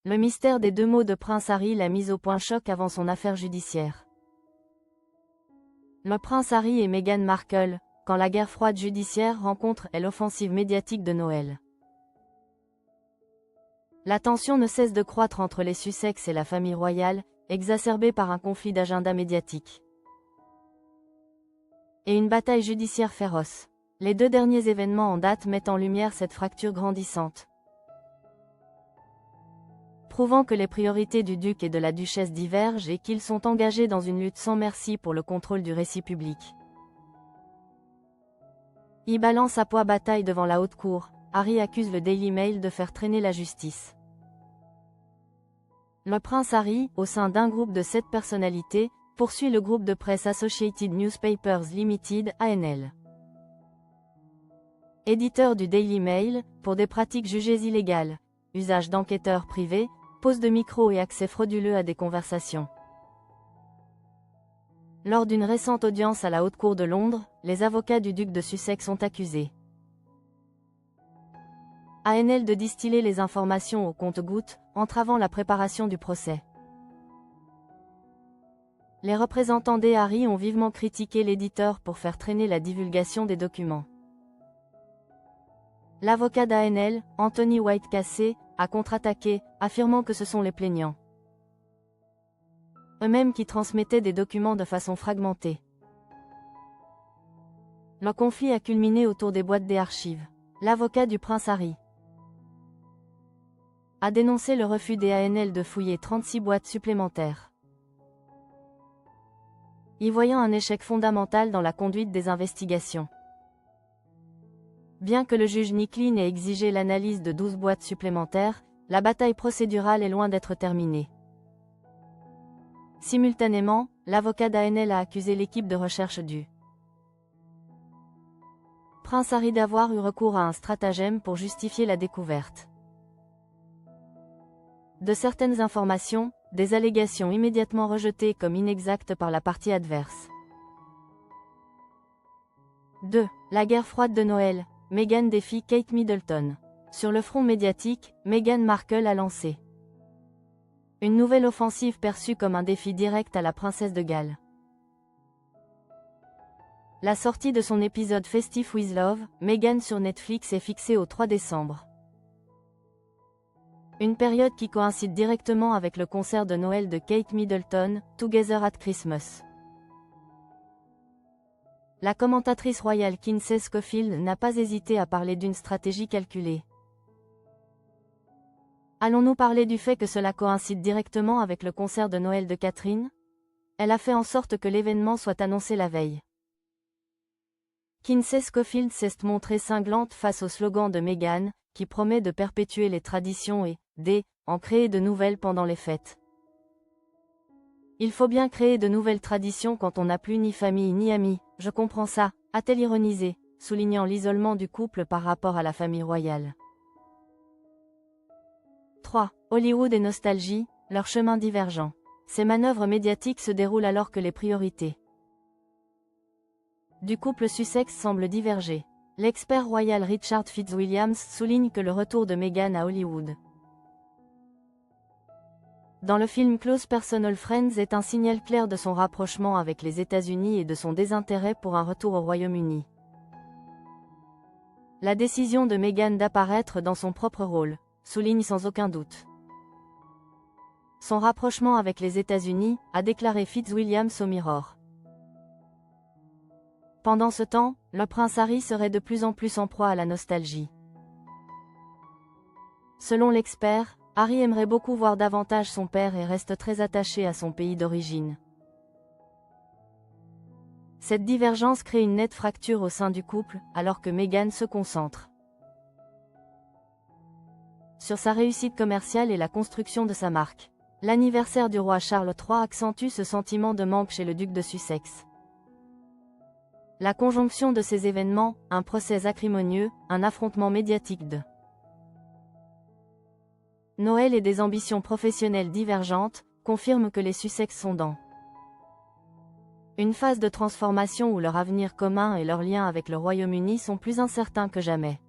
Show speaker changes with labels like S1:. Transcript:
S1: Le mystère des deux mots de Prince Harry l'a mise au point choc avant son affaire judiciaire. Le Prince Harry et Meghan Markle, quand la guerre froide judiciaire rencontre et l'offensive médiatique de Noël. La tension ne cesse de croître entre les Sussex et la famille royale, exacerbée par un conflit d'agenda médiatique. Et une bataille judiciaire féroce. Les deux derniers événements en date mettent en lumière cette fracture grandissante, prouvant que les priorités du duc et de la duchesse divergent et qu'ils sont engagés dans une lutte sans merci pour le contrôle du récit public. Y balance à poids bataille devant la haute cour, Harry accuse le Daily Mail de faire traîner la justice. Le prince Harry, au sein d'un groupe de 7 personnalités, poursuit le groupe de presse Associated Newspapers Limited, ANL. Éditeur du Daily Mail, pour des pratiques jugées illégales, usage d'enquêteurs privés, pose de micros et accès frauduleux à des conversations. Lors d'une récente audience à la Haute Cour de Londres, les avocats du duc de Sussex ont accusé ANL de distiller les informations au compte-gouttes, entravant la préparation du procès. Les représentants des Harry ont vivement critiqué l'éditeur pour faire traîner la divulgation des documents. L'avocat d'ANL, Anthony White-Cassé, a contre-attaqué, affirmant que ce sont les plaignants eux-mêmes qui transmettaient des documents de façon fragmentée. Le conflit a culminé autour des boîtes des archives. L'avocat du prince Harry a dénoncé le refus des ANL de fouiller 36 boîtes supplémentaires, y voyant un échec fondamental dans la conduite des investigations. Bien que le juge Nicklin ait exigé l'analyse de 12 boîtes supplémentaires, la bataille procédurale est loin d'être terminée. Simultanément, l'avocat d'ANL a accusé l'équipe de recherche du prince Harry d'avoir eu recours à un stratagème pour justifier la découverte de certaines informations, des allégations immédiatement rejetées comme inexactes par la partie adverse. 2. La guerre froide de Noël. Meghan défie Kate Middleton. Sur le front médiatique, Meghan Markle a lancé une nouvelle offensive perçue comme un défi direct à la princesse de Galles. La sortie de son épisode Festif with Love, Meghan sur Netflix est fixée au 3 décembre. Une période qui coïncide directement avec le concert de Noël de Kate Middleton, Together at Christmas. La commentatrice royale Kinsey Schofield n'a pas hésité à parler d'une stratégie calculée. Allons-nous parler du fait que cela coïncide directement avec le concert de Noël de Catherine? Elle a fait en sorte que l'événement soit annoncé la veille. Kinsey Schofield s'est montrée cinglante face au slogan de Meghan, qui promet de perpétuer les traditions et, en créer de nouvelles pendant les fêtes. Il faut bien créer de nouvelles traditions quand on n'a plus ni famille ni amis, je comprends ça, a-t-elle ironisé, soulignant l'isolement du couple par rapport à la famille royale. 3. Hollywood et nostalgie, leurs chemins divergents. Ces manœuvres médiatiques se déroulent alors que les priorités du couple Sussex semblent diverger. L'expert royal Richard Fitzwilliams souligne que le retour de Meghan à Hollywood dans le film Close Personal Friends est un signal clair de son rapprochement avec les États-Unis et de son désintérêt pour un retour au Royaume-Uni. La décision de Meghan d'apparaître dans son propre rôle souligne sans aucun doute son rapprochement avec les États-Unis, a déclaré Fitzwilliams au Mirror. Pendant ce temps, le prince Harry serait de plus en plus en proie à la nostalgie. Selon l'expert, Harry aimerait beaucoup voir davantage son père et reste très attaché à son pays d'origine. Cette divergence crée une nette fracture au sein du couple, alors que Meghan se concentre sur sa réussite commerciale et la construction de sa marque. L'anniversaire du roi Charles III accentue ce sentiment de manque chez le duc de Sussex. La conjonction de ces événements, un procès acrimonieux, un affrontement médiatique de Noël et des ambitions professionnelles divergentes, confirment que les Sussex sont dans une phase de transformation où leur avenir commun et leurs liens avec le Royaume-Uni sont plus incertains que jamais.